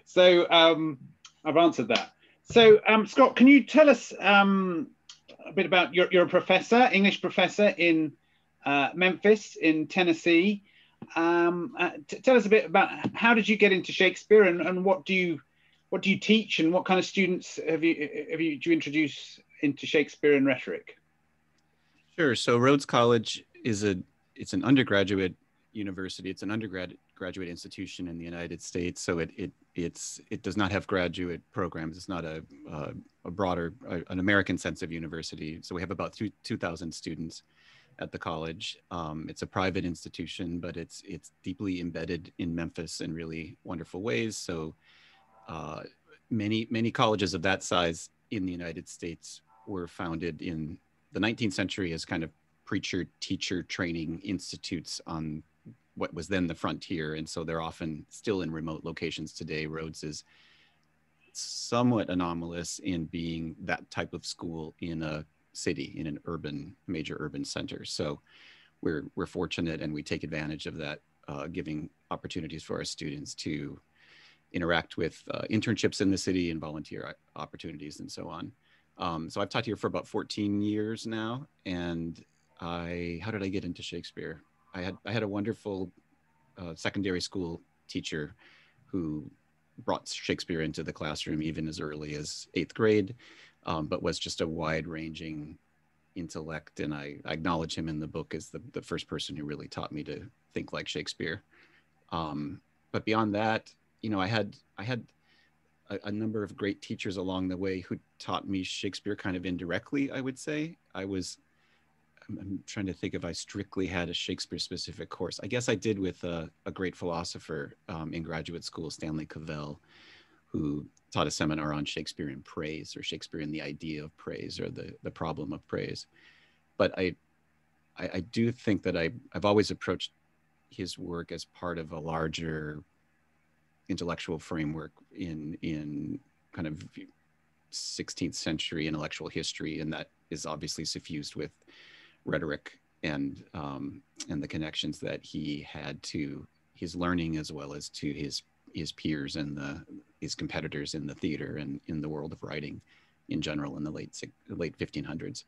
So I've answered that. So Scott, can you tell us a bit about, you're a professor, English professor in Memphis in Tennessee. Tell us a bit about how did you get into Shakespeare, and what do you teach, and what kind of students do you introduce into Shakespeare and rhetoric? Sure. So Rhodes College it's an undergraduate university. It's an undergraduate institution in the United States. So it does not have graduate programs. It's not a broader, an American sense of university. So we have about 2,000 students at the college. It's a private institution, but it's deeply embedded in Memphis in really wonderful ways. So many colleges of that size in the United States were founded in the 19th century as kind of preacher-teacher training institutes on what was then the frontier. And so they're often still in remote locations today. Rhodes is somewhat anomalous in being that type of school in a city, in an major urban center. So we're fortunate, and we take advantage of that, giving opportunities for our students to interact with internships in the city and volunteer opportunities and so on. So I've taught here for about 14 years now. And how did I get into Shakespeare? I had a wonderful secondary school teacher who brought Shakespeare into the classroom even as early as 8th grade, but was just a wide-ranging intellect. And I acknowledge him in the book as the first person who really taught me to think like Shakespeare. But beyond that, I had a number of great teachers along the way who taught me Shakespeare kind of indirectly, I would say. I'm trying to think if I strictly had a Shakespeare specific course. I guess I did with a great philosopher in graduate school, Stanley Cavell, who taught a seminar on Shakespeare in praise, or Shakespeare and the idea of praise, or the problem of praise. But I do think that I've always approached his work as part of a larger intellectual framework in kind of 16th century intellectual history, and that is obviously suffused with rhetoric and the connections that he had to his learning, as well as to his peers and his competitors in the theater and in the world of writing in general in the late 1500s.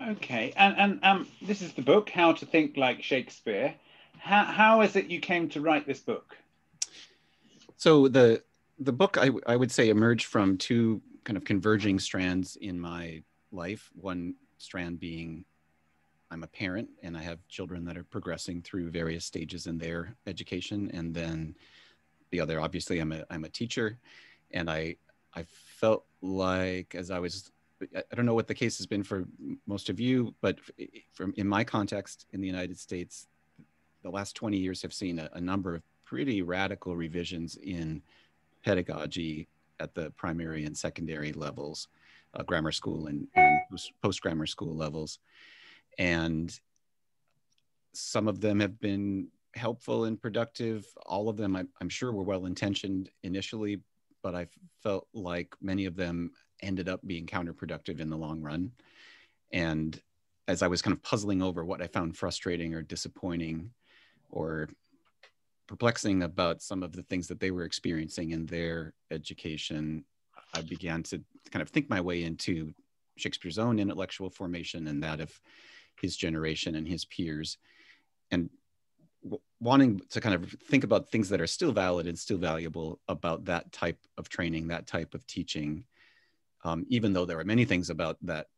Okay, and this is the book, How to Think Like Shakespeare. How is it you came to write this book? So the book, I would say, emerged from two kind of converging strands in my life. One strand being I'm a parent, and I have children that are progressing through various stages in their education. And then the other, obviously, I'm a teacher. And I felt like, as I don't know what the case has been for most of you, but in my context in the United States, the last 20 years have seen a number of pretty radical revisions in pedagogy at the primary and secondary levels, grammar school and post-grammar school levels. And some of them have been helpful and productive. All of them, I'm sure, were well-intentioned initially, but I felt like many of them ended up being counterproductive in the long run. And as I was kind of puzzling over what I found frustrating or disappointing or perplexing about some of the things that they were experiencing in their education, I began to kind of think my way into Shakespeare's own intellectual formation and that of his generation and his peers, and wanting to kind of think about things that are still valid and still valuable about that type of training, that type of teaching, even though there are many things about that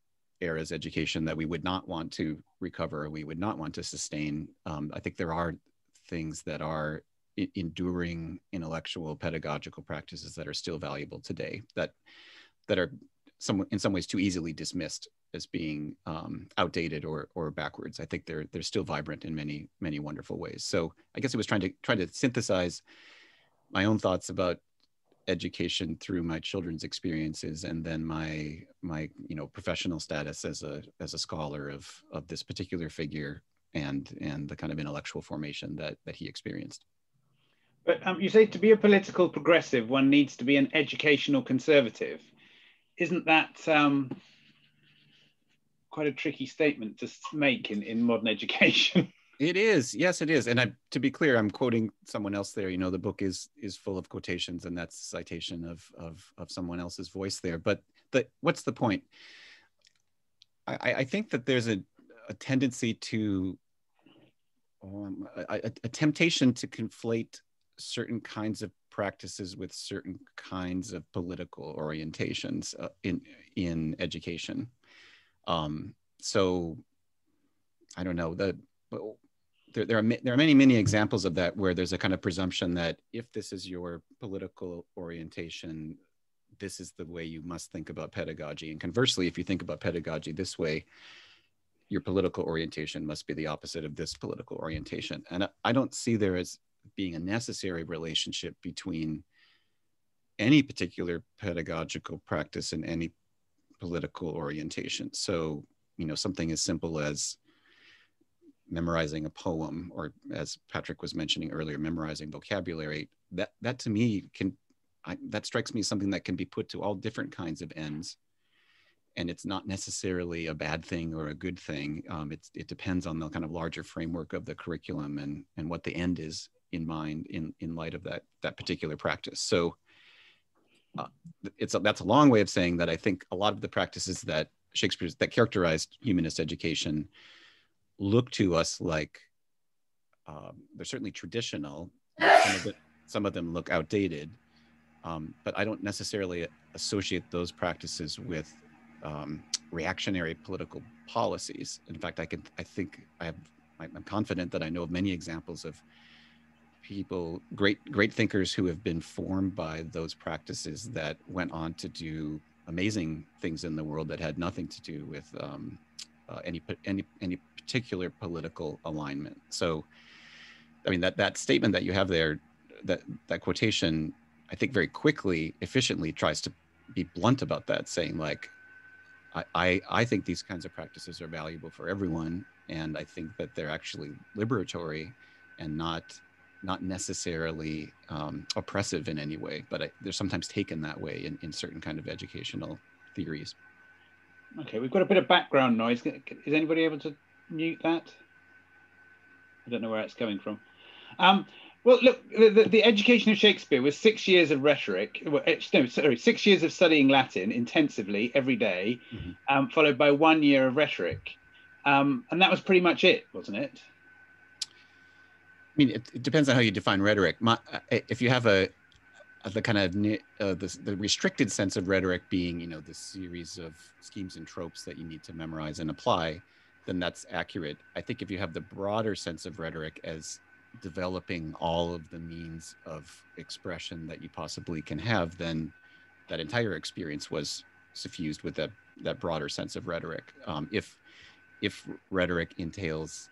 era's education that we would not want to recover or we would not want to sustain. I think there are things that are enduring intellectual pedagogical practices that are still valuable today, that are in some ways too easily dismissed as being outdated or backwards. I think they're still vibrant in many wonderful ways. So I guess it was trying to synthesize my own thoughts about education through my children's experiences, and then my professional status as a scholar of this particular figure and the kind of intellectual formation that he experienced. But you say to be a political progressive, one needs to be an educational conservative. Isn't that quite a tricky statement to make in modern education? It is. Yes, it is. And to be clear, I'm quoting someone else there. The book is full of quotations, and that's a citation of someone else's voice there. But what's the point? I think that there's a tendency to a temptation to conflate certain kinds of practices with certain kinds of political orientations in education. So I don't know, there are many examples of that, where there's a kind of presumption that if this is your political orientation, this is the way you must think about pedagogy. And conversely, if you think about pedagogy this way, your political orientation must be the opposite of this political orientation. And I don't see there as being a necessary relationship between any particular pedagogical practice and any political orientation. So, something as simple as memorizing a poem, or as Patrick was mentioning earlier, memorizing vocabulary, that to me that strikes me as something that can be put to all different kinds of ends. And it's not necessarily a bad thing or a good thing. It depends on the kind of larger framework of the curriculum and what the end is in mind in light of that particular practice. So that's a long way of saying that I think a lot of the practices that that characterized humanist education look to us like they're certainly traditional. Some of them look outdated, but I don't necessarily associate those practices with reactionary political policies. In fact, I'm confident that I know of many examples of people, great thinkers who have been formed by those practices that went on to do amazing things in the world that had nothing to do with any particular political alignment. So, I mean, that statement that you have there, that quotation, I think very quickly, efficiently tries to be blunt about that, saying like, I think these kinds of practices are valuable for everyone, and I think that they're actually liberatory and not necessarily oppressive in any way, but they're sometimes taken that way in certain kind of educational theories. Okay, we've got a bit of background noise. Is anybody able to mute that? I don't know where it's coming from. Well, look, the education of Shakespeare was 6 years of rhetoric. No, sorry, 6 years of studying Latin intensively every day, followed by 1 year of rhetoric. And that was pretty much it, wasn't it? I mean, it depends on how you define rhetoric. If you have the kind of the restricted sense of rhetoric being, the series of schemes and tropes that you need to memorize and apply, then that's accurate. I think if you have the broader sense of rhetoric as developing all of the means of expression that you possibly can have, then that entire experience was suffused with that broader sense of rhetoric. If rhetoric entails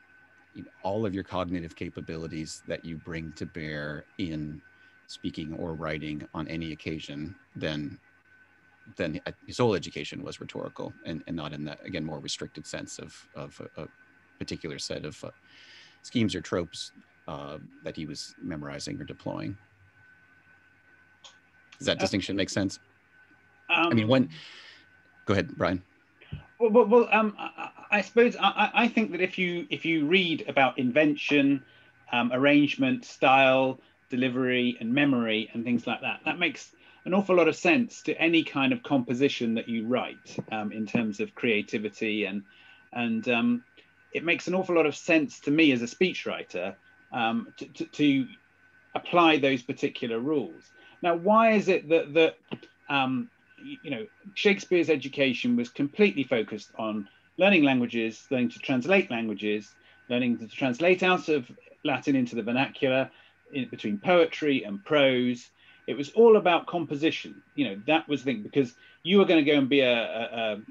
all of your cognitive capabilities that you bring to bear in speaking or writing on any occasion, then his whole education was rhetorical and not in that, again, more restricted sense of a particular set of schemes or tropes that he was memorizing or deploying. Does that distinction make sense? I mean, go ahead, Brian. Well, I suppose I think that if you read about invention, arrangement, style, delivery, and memory, and things like that, that makes an awful lot of sense to any kind of composition that you write in terms of creativity, and it makes an awful lot of sense to me as a speechwriter to apply those particular rules. Now, why is it that Shakespeare's education was completely focused on learning languages, learning to translate languages, learning to translate out of Latin into the vernacular, between poetry and prose? It was all about composition. That was the thing, because you were going to go and be a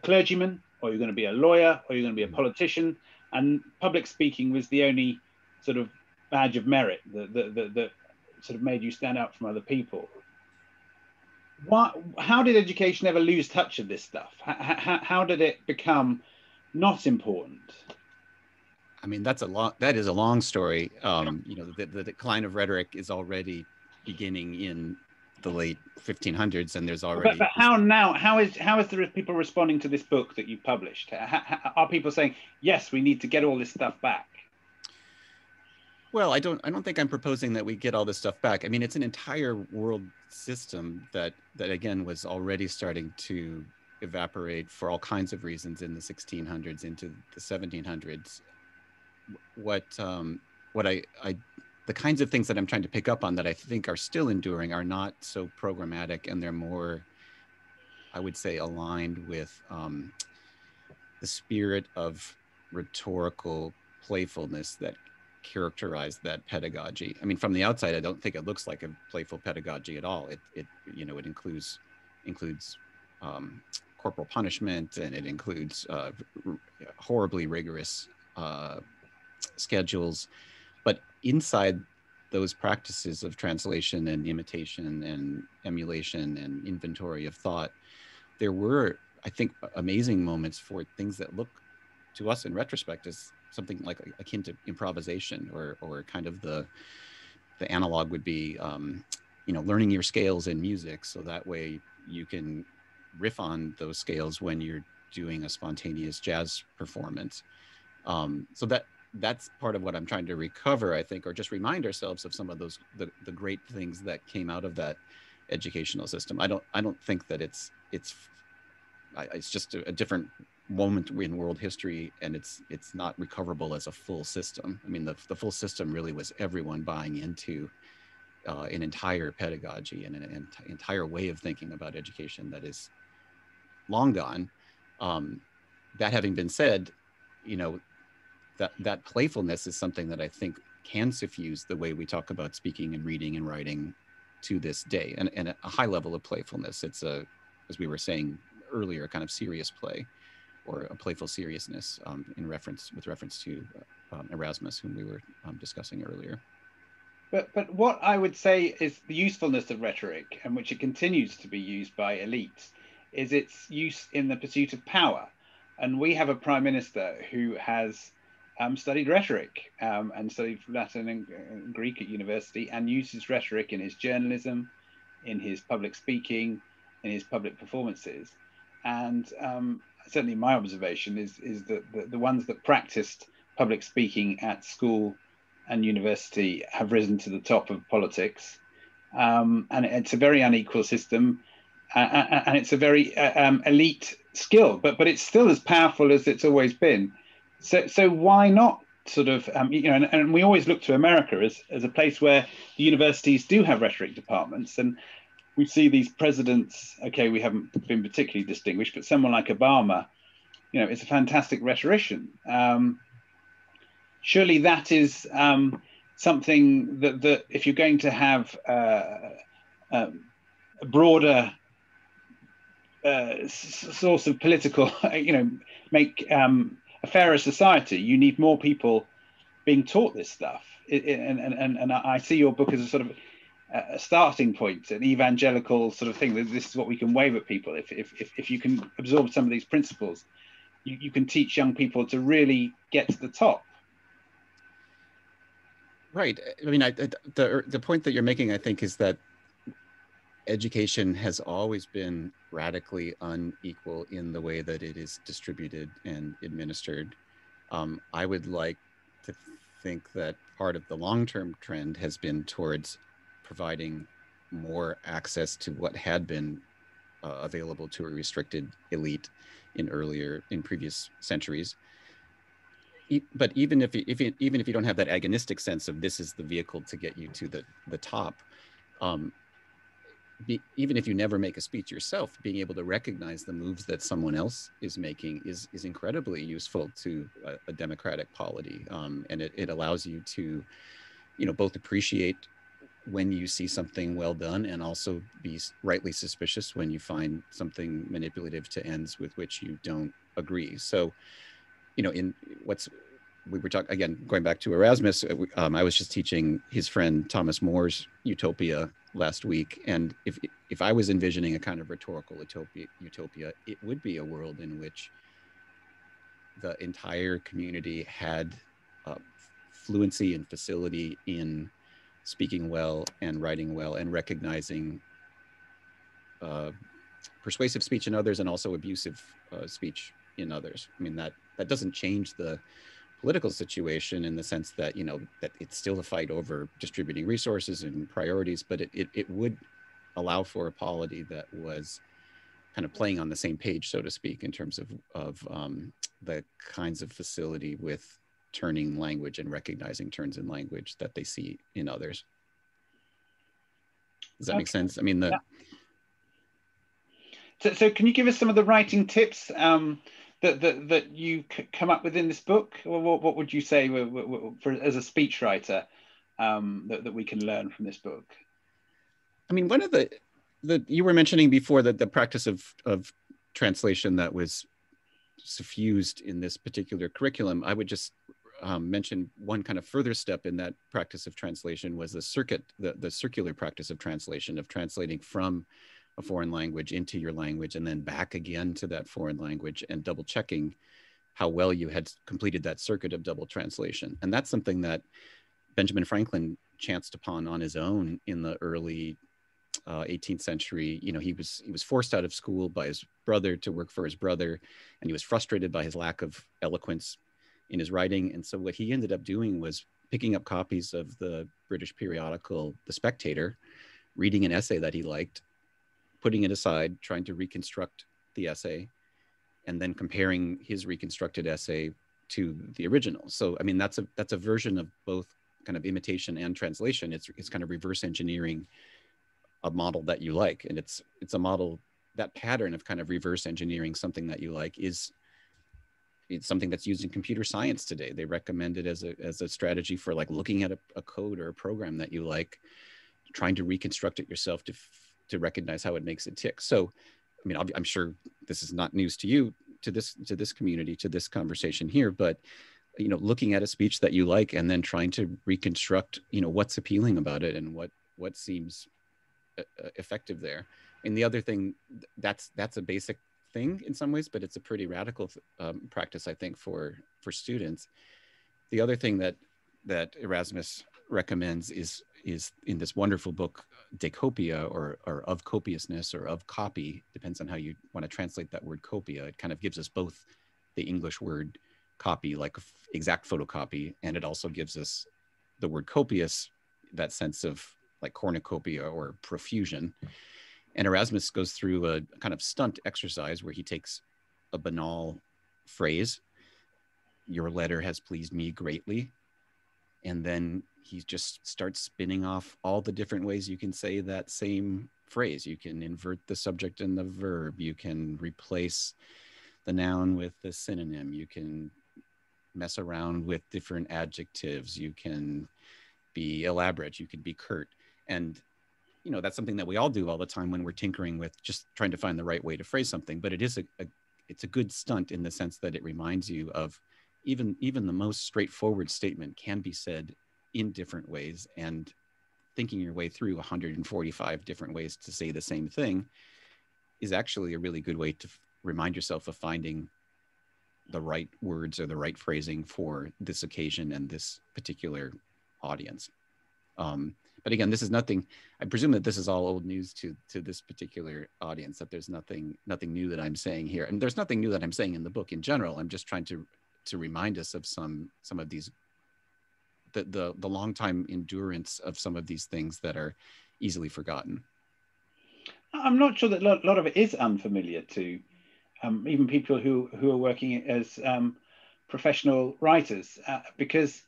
clergyman, or you're going to be a lawyer, or you're going to be a politician, and public speaking was the only sort of badge of merit that sort of made you stand out from other people. How did education ever lose touch of this stuff? How did it become not important? I mean, that is a long story. The decline of rhetoric is already beginning in the late 1500s, and there's already. But how now? How is the people responding to this book that you published? Are people saying, yes, we need to get all this stuff back? Well, I don't think I'm proposing that we get all this stuff back. I mean, it's an entire world system that again was already starting to evaporate for all kinds of reasons in the 1600s into the 1700s. What the kinds of things that I'm trying to pick up on that I think are still enduring are not so programmatic, and they're more, I would say, aligned with the spirit of rhetorical playfulness that characterized that pedagogy. I mean, from the outside, I don't think it looks like a playful pedagogy at all. It includes corporal punishment, and it includes horribly rigorous schedules. But inside those practices of translation and imitation and emulation and inventory of thought, there were, I think, amazing moments for things that look to us in retrospect as something like akin to improvisation, or kind of the analog would be, learning your scales in music, so that way you can riff on those scales when you're doing a spontaneous jazz performance. So that's part of what I'm trying to recover, I think, or just remind ourselves of some of those the great things that came out of that educational system. I don't think that it's just a different moment in world history, and it's not recoverable as a full system. I mean, the full system really was everyone buying into an entire pedagogy and an entire way of thinking about education that is long gone. That having been said, that playfulness is something that I think can suffuse the way we talk about speaking and reading and writing to this day, and a high level of playfulness. It's as we were saying earlier, a kind of serious play, or a playful seriousness, with reference to Erasmus, whom we were discussing earlier. But what I would say is the usefulness of rhetoric, and which it continues to be used by elites, is its use in the pursuit of power. And we have a prime minister who has studied rhetoric and studied Latin and Greek at university, and uses rhetoric in his journalism, in his public speaking, in his public performances. And certainly my observation is that the ones that practiced public speaking at school and university have risen to the top of politics. And it's a very unequal system, and it's a very elite skill, but it's still as powerful as it's always been. So why not sort of, and we always look to America as a place where the universities do have rhetoric departments, and we see these presidents, okay, we haven't been particularly distinguished, but someone like Obama, is a fantastic rhetorician. Surely that is something that if you're going to have a broader source of political, make a fairer society, you need more people being taught this stuff. And I see your book as a sort of a starting point, an evangelical sort of thing. This is what we can wave at people. If you can absorb some of these principles, you can teach young people to really get to the top. Right. I mean, the point that you're making, I think, is that education has always been radically unequal in the way that it is distributed and administered. I would like to think that part of the long-term trend has been towards providing more access to what had been available to a restricted elite in previous centuries. But even if you don't have that agonistic sense of this is the vehicle to get you to the top, even if you never make a speech yourself, being able to recognize the moves that someone else is making is incredibly useful to a democratic polity, and it allows you to, both appreciate when you see something well done, and also be rightly suspicious when you find something manipulative to ends with which you don't agree. So, we were talking again, going back to Erasmus. I was just teaching his friend Thomas More's Utopia last week, and if I was envisioning a kind of rhetorical utopia, it would be a world in which the entire community had fluency and facility in speaking well and writing well, and recognizing persuasive speech in others and also abusive speech in others. I mean, that doesn't change the political situation, in the sense that, you know, that it's still a fight over distributing resources and priorities, but it would allow for a polity that was kind of playing on the same page, so to speak, in terms of the kinds of facility with turning language and recognizing turns in language that they see in others. Does that make sense? I mean, So can you give us some of the writing tips that you come up with in this book? Or what would you say as a speechwriter that we can learn from this book? I mean, one of the you were mentioning before that the practice of translation that was suffused in this particular curriculum, I would just mention one kind of further step in that practice of translation was the circular practice of translation, of translating from a foreign language into your language and then back again to that foreign language, and double checking how well you had completed that circuit of double translation. And that's something that Benjamin Franklin chanced upon on his own in the early 18th century. You know, he was forced out of school by his brother to work for his brother, and he was frustrated by his lack of eloquence in his writing. And so what he ended up doing was picking up copies of the British periodical The Spectator, reading an essay that he liked, putting it aside, trying to reconstruct the essay, and then comparing his reconstructed essay to the original. So, I mean, that's a version of both kind of imitation and translation. It's kind of reverse engineering a model that you like. And it's a model, that pattern of kind of reverse engineering something that you like it's something that's used in computer science today. They recommend it as a strategy for like looking at a code or a program that you like, trying to reconstruct it yourself to recognize how it makes it tick. So, I mean, I'm sure this is not news to you, to this community, to this conversation here, but, you know, looking at a speech that you like and then trying to reconstruct, you know, what's appealing about it and what seems effective there. And the other thing, that's a basic thing in some ways, but it's a pretty radical practice, I think, for students. The other thing that Erasmus recommends is in this wonderful book, De Copia, or of copiousness, or of copy, depends on how you want to translate that word copia. It kind of gives us both the English word copy, like exact photocopy, and it also gives us the word copious, that sense of like cornucopia or profusion. And Erasmus goes through a kind of stunt exercise where he takes a banal phrase, "Your letter has pleased me greatly," and then he just starts spinning off all the different ways you can say that same phrase. You can invert the subject and the verb. You can replace the noun with the synonym. You can mess around with different adjectives. You can be elaborate. You can be curt. And, you know, that's something that we all do all the time when we're tinkering with just trying to find the right way to phrase something. But it is it's a good stunt in the sense that it reminds you of even the most straightforward statement can be said in different ways, and thinking your way through 145 different ways to say the same thing is actually a really good way to remind yourself of finding the right words or the right phrasing for this occasion and this particular audience. But again, this is nothing, I presume that this is all old news to this particular audience, that there's nothing new that I'm saying here. And there's nothing new that I'm saying in the book in general. I'm just trying to remind us of some of these, the long time endurance of some of these things that are easily forgotten. I'm not sure that a lot of it is unfamiliar to even people who are working as professional writers, because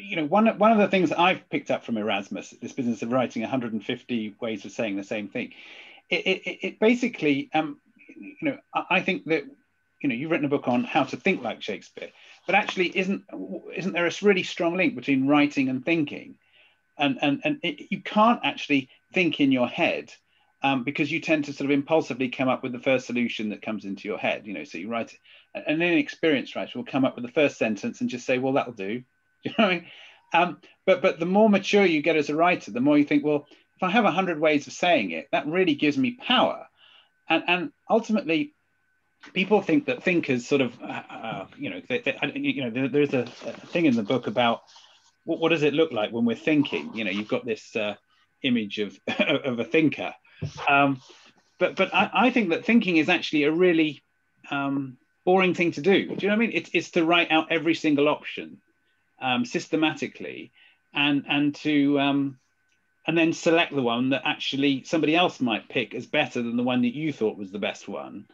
you know, one of the things that I've picked up from Erasmus, this business of writing 150 ways of saying the same thing, it basically, you know, I think that, you know, you've written a book on how to think like Shakespeare, but actually isn't there a really strong link between writing and thinking? And you can't actually think in your head, because you tend to sort of impulsively come up with the first solution that comes into your head. You know, so you write, and an inexperienced writer will come up with the first sentence and just say, well, that'll do. You know, but the more mature you get as a writer, the more you think, well, if I have 100 ways of saying it, that really gives me power. And ultimately, people think that thinkers sort of, you know, there's a thing in the book about what does it look like when we're thinking. You know, you've got this image of a thinker, but I think that thinking is actually a really boring thing to do. Do you know what I mean? It's to write out every single option systematically, and to and then select the one that actually somebody else might pick as better than the one that you thought was the best one.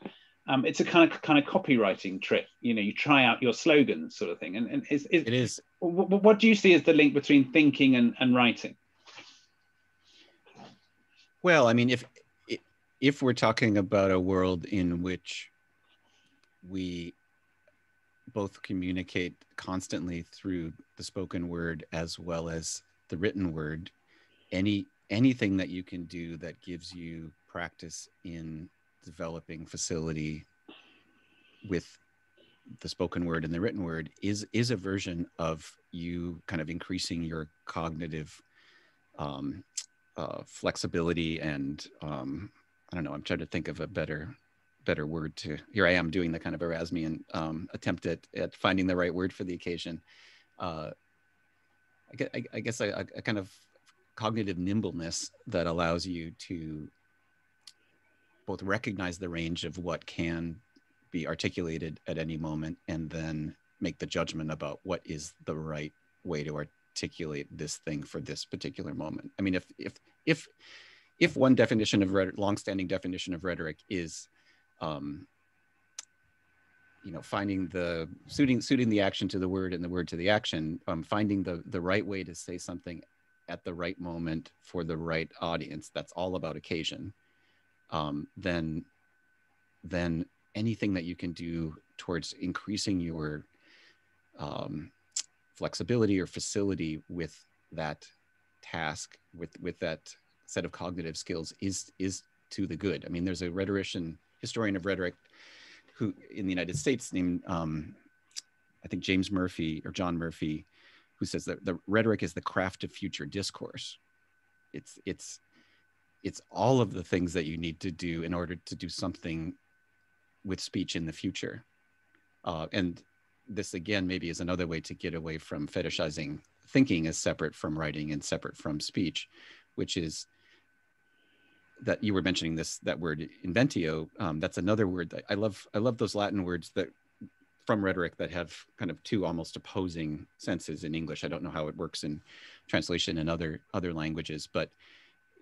It's a kind of copywriting trick. You know, you try out your slogans, sort of thing. And it is. What do you see as the link between thinking and writing? Well, I mean, if we're talking about a world in which we both communicate constantly through the spoken word as well as the written word, anything that you can do that gives you practice in developing facility with the spoken word and the written word is a version of you kind of increasing your cognitive flexibility and I don't know, I'm trying to think of a better word to, here I am doing the kind of Erasmian attempt at finding the right word for the occasion. I guess a kind of cognitive nimbleness that allows you to both recognize the range of what can be articulated at any moment and then make the judgment about what is the right way to articulate this thing for this particular moment. I mean, if one definition of longstanding definition of rhetoric is finding the suiting the action to the word and the word to the action, finding the right way to say something at the right moment for the right audience, that's all about occasion. Then anything that you can do towards increasing your flexibility or facility with that task, with that set of cognitive skills is to the good. I mean, there's a historian of rhetoric who in the United States named, I think James Murphy or John Murphy, who says that the rhetoric is the craft of future discourse. It's all of the things that you need to do in order to do something with speech in the future. And this again, maybe is another way to get away from fetishizing thinking as separate from writing and separate from speech, which is that you were mentioning that word inventio. That's another word that I love those Latin words that from rhetoric that have kind of two almost opposing senses in English. I don't know how it works in translation in other languages, but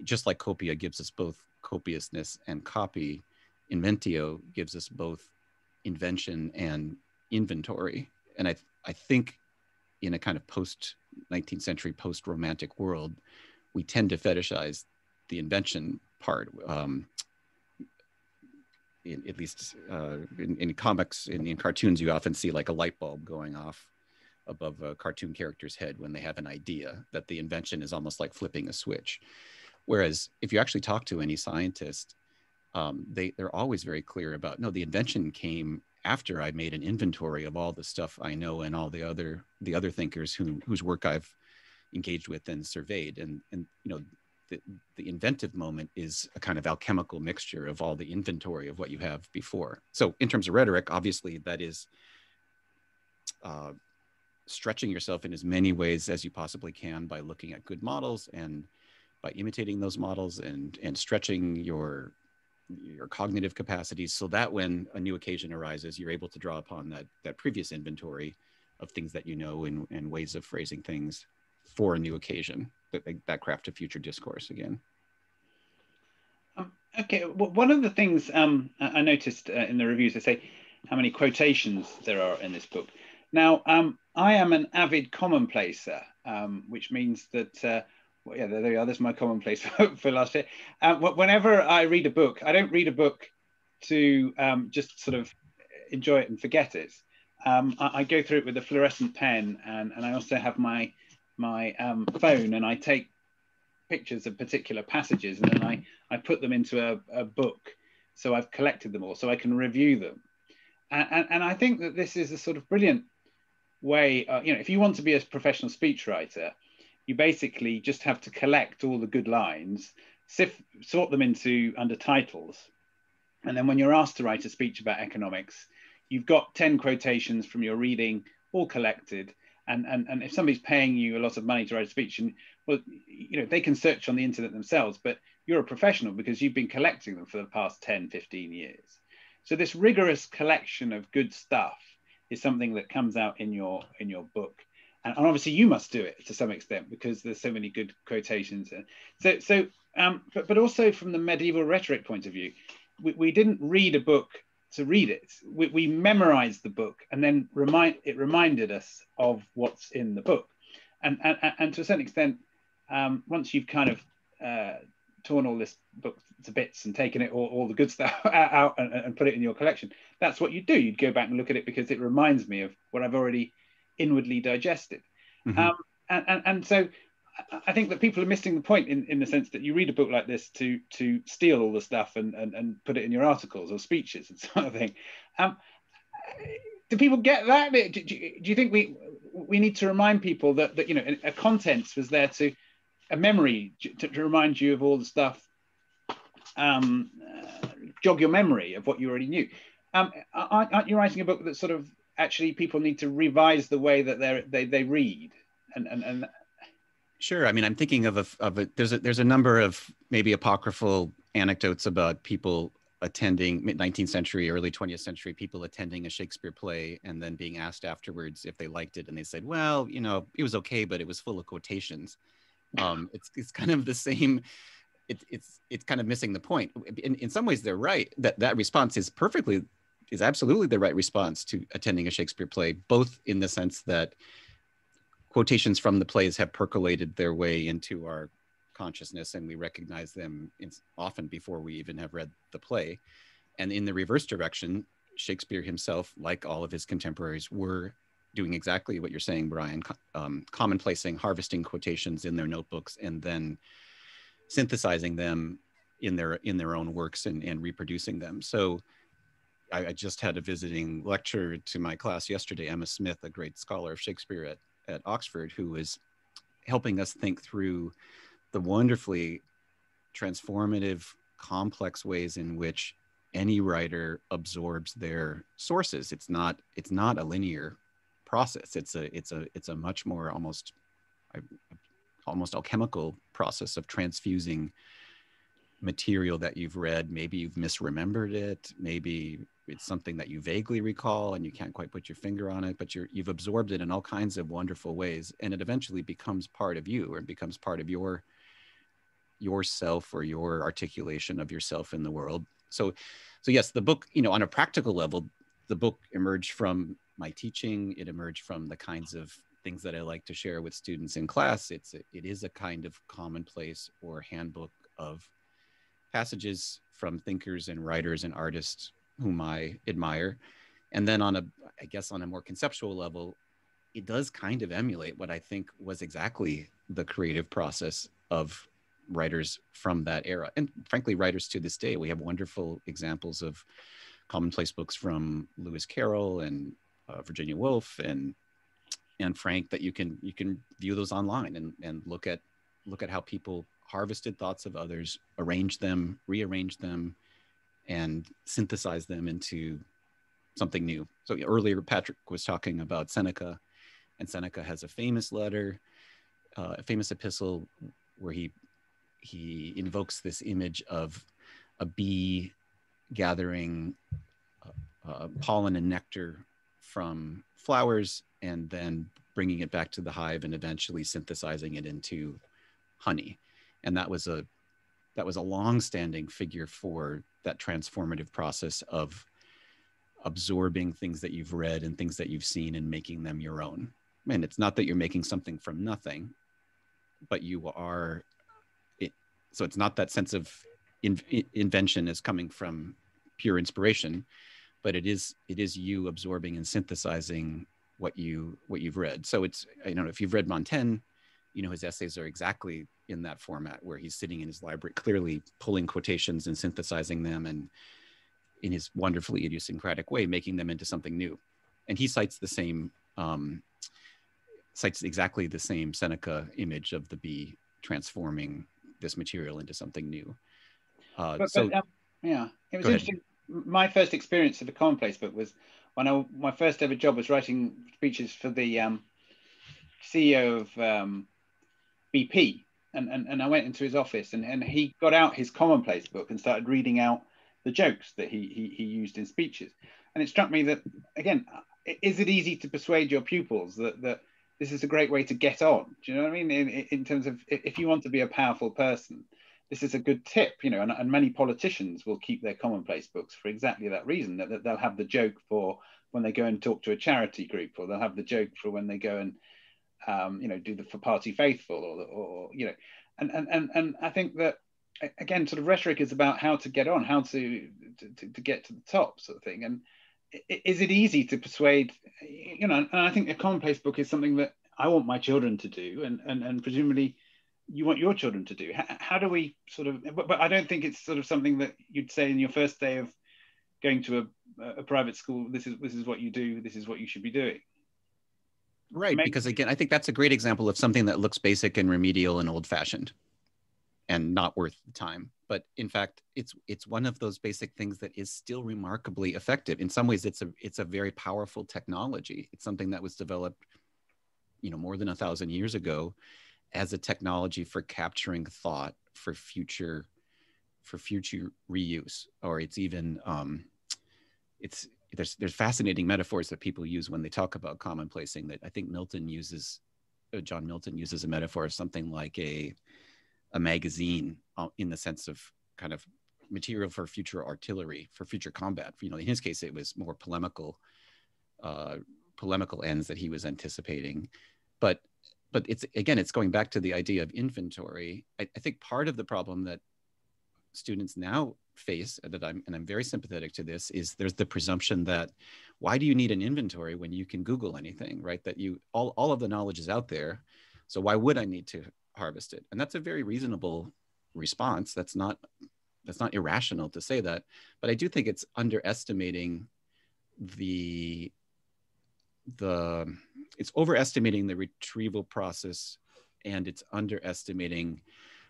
just like copia gives us both copiousness and copy, inventio gives us both invention and inventory. And I think in a kind of post-19th century, post-romantic world, we tend to fetishize the invention part. At least in comics, in cartoons, you often see like a light bulb going off above a cartoon character's head when they have an idea, that the invention is almost like flipping a switch. Whereas if you actually talk to any scientist, they're always very clear about, no, the invention came after I made an inventory of all the stuff I know and all the other thinkers whose work I've engaged with and surveyed. And the inventive moment is a kind of alchemical mixture of all the inventory of what you have before. So in terms of rhetoric, obviously that is stretching yourself in as many ways as you possibly can by looking at good models and by imitating those models and stretching your cognitive capacities so that when a new occasion arises, you're able to draw upon that previous inventory of things that you know and ways of phrasing things for a new occasion, that craft of future discourse again. Okay, well, one of the things I noticed in the reviews, they say how many quotations there are in this book. Now, I am an avid commonplacer, which means that, well, yeah, there we are. There's my commonplace for last year. Whenever I read a book, I don't read a book to just sort of enjoy it and forget it. I go through it with a fluorescent pen, and I also have my phone, and I take pictures of particular passages, and then I put them into a book. So I've collected them all, so I can review them. And I think that this is a sort of brilliant way. If you want to be a professional speechwriter, you basically just have to collect all the good lines, sort them into under titles, and then when you're asked to write a speech about economics, you've got 10 quotations from your reading all collected. And if somebody's paying you a lot of money to write a speech, and well, they can search on the internet themselves, but you're a professional because you've been collecting them for the past 10, 15 years. So this rigorous collection of good stuff is something that comes out in your book, and obviously you must do it to some extent because there's so many good quotations. But also from the medieval rhetoric point of view, we didn't read a book to read it. We memorized the book, and then it reminded us of what's in the book, and to a certain extent, once you've kind of torn all this book to bits and taken it all the good stuff out and put it in your collection, that's what you do. You'd go back and look at it because it reminds me of what I've already inwardly digested. Mm-hmm. And so I think that people are missing the point in the sense that you read a book like this to steal all the stuff and put it in your articles or speeches and sort of thing. Do people get that? Do you think we need to remind people that a contents was there to a memory to remind you of all the stuff, jog your memory of what you already knew? Aren't you writing a book that sort of actually people need to revise the way that they read and Sure. I mean, I'm thinking of there's a number of maybe apocryphal anecdotes about people attending mid-19th century, early 20th century, people attending a Shakespeare play and then being asked afterwards if they liked it. And they said, well, it was okay, but it was full of quotations. It's kind of the same. It's kind of missing the point. In some ways, they're right. That response is absolutely the right response to attending a Shakespeare play, both in the sense that quotations from the plays have percolated their way into our consciousness, and we recognize them often before we even have read the play. And in the reverse direction, Shakespeare himself, like all of his contemporaries, were doing exactly what you're saying, Brian, commonplacing, harvesting quotations in their notebooks, and then synthesizing them in their own works and reproducing them. So I just had a visiting lecture to my class yesterday, Emma Smith, a great scholar of Shakespeare at Oxford, who was helping us think through the wonderfully transformative, complex ways in which any writer absorbs their sources. It's not a linear process. It's a much more almost alchemical process of transfusing material that you've read. Maybe you've misremembered it. Maybe it's something that you vaguely recall and you can't quite put your finger on it, but you've absorbed it in all kinds of wonderful ways, and it eventually becomes part of you, or it becomes part of yourself or your articulation of yourself in the world. So yes, the book, on a practical level, the book emerged from my teaching. It emerged from the kinds of things that I like to share with students in class. It is a kind of commonplace or handbook of passages from thinkers and writers and artists whom I admire. And then on a more conceptual level, it does kind of emulate what I think was exactly the creative process of writers from that era. And frankly, writers to this day. We have wonderful examples of commonplace books from Lewis Carroll and Virginia Woolf and Frank that you can view those online and look at how people harvested thoughts of others, arranged them, rearranged them, and synthesized them into something new. So earlier, Patrick was talking about Seneca, and Seneca has a famous letter, a famous epistle where he invokes this image of a bee gathering pollen and nectar from flowers and then bringing it back to the hive and eventually synthesizing it into honey. And that was a long-standing figure for that transformative process of absorbing things that you've read and things that you've seen and making them your own. And it's not that you're making something from nothing, but you are it. So it's not that sense of invention as coming from pure inspiration, but it is you absorbing and synthesizing what you've read. So it's, if you've read Montaigne, his essays are exactly in that format where he's sitting in his library, clearly pulling quotations and synthesizing them, and in his wonderfully idiosyncratic way, making them into something new. And he cites exactly the same Seneca image of the bee transforming this material into something new. It was interesting. My first experience of a commonplace book was when my first ever job was writing speeches for the CEO of BP, and I went into his office and he got out his commonplace book and started reading out the jokes that he used in speeches. And it struck me that, again, is it easy to persuade your pupils that this is a great way to get on? Do you know what I mean? In terms of, if you want to be a powerful person, this is a good tip, you know, and many politicians will keep their commonplace books for exactly that reason, that they'll have the joke for when they go and talk to a charity group, or they'll have the joke for when they go and, you know, do the for Party Faithful, or you know, and I think that, again, sort of rhetoric is about how to get on, how to get to the top, sort of thing. And is it easy to persuade, you know? And I think a commonplace book is something that I want my children to do, and presumably you want your children to do. How do we sort of, but I don't think it's sort of something that you'd say in your first day of going to a private school, this is what you do, this is what you should be doing. Right, because again, I think that's a great example of something that looks basic and remedial and old-fashioned and not worth the time. But in fact, it's one of those basic things that is still remarkably effective. In some ways, it's a very powerful technology. It's something that was developed, you know, more than 1,000 years ago as a technology for capturing thought for future reuse. Or it's even there's fascinating metaphors that people use when they talk about commonplacing that I think John Milton uses a metaphor of something like a magazine, in the sense of kind of material for future artillery, for future combat. You know, in his case, it was more polemical ends that he was anticipating. But it's going back to the idea of inventory. I think part of the problem that students now face, and I'm very sympathetic to this, is there's the presumption that why do you need an inventory when you can Google anything, right? That all of the knowledge is out there, so why would I need to harvest it? And that's a very reasonable response. That's not irrational to say that, but I do think it's underestimating it's overestimating the retrieval process, and it's underestimating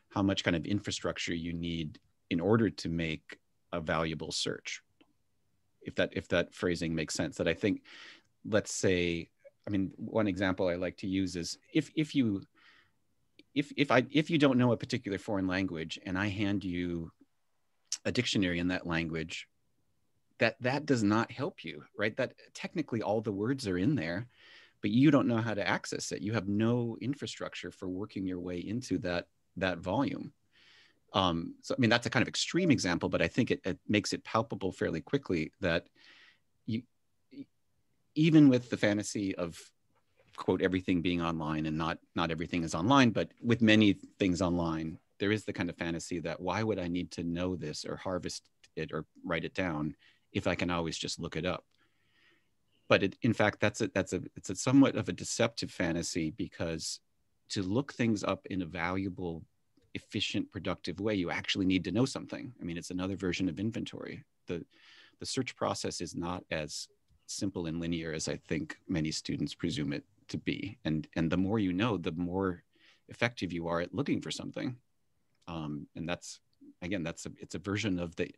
how much kind of infrastructure you need in order to make a valuable search. If that phrasing makes sense. That I think, let's say, I mean, one example I like to use is if you don't know a particular foreign language and I hand you a dictionary in that language, that does not help you, right? That technically all the words are in there, but you don't know how to access it. You have no infrastructure for working your way into that volume. So, I mean, that's a kind of extreme example, but I think it makes it palpable fairly quickly that even with the fantasy of, quote, everything being online, and not everything is online, but with many things online, there is the kind of fantasy that why would I need to know this or harvest it or write it down if I can always just look it up? But in fact, it's a somewhat of a deceptive fantasy, because to look things up in a valuable, efficient, productive way, you actually need to know something. I mean, it's another version of inventory. The search process is not as simple and linear as I think many students presume it to be. And the more you know, the more effective you are at looking for something. And that's, again, it's a version of the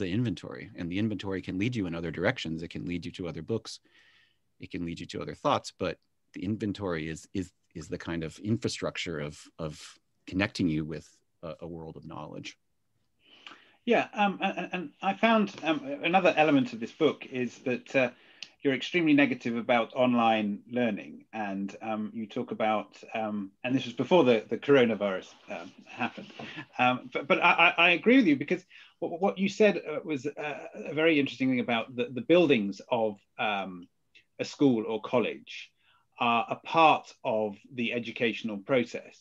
inventory. And the inventory can lead you in other directions. It can lead you to other books. It can lead you to other thoughts. But the inventory is the kind of infrastructure of connecting you with a world of knowledge. Yeah, and I found another element of this book is that you're extremely negative about online learning, and you talk about, and this was before the coronavirus happened, but I agree with you, because what you said was a very interesting thing about the buildings of a school or college are a part of the educational process.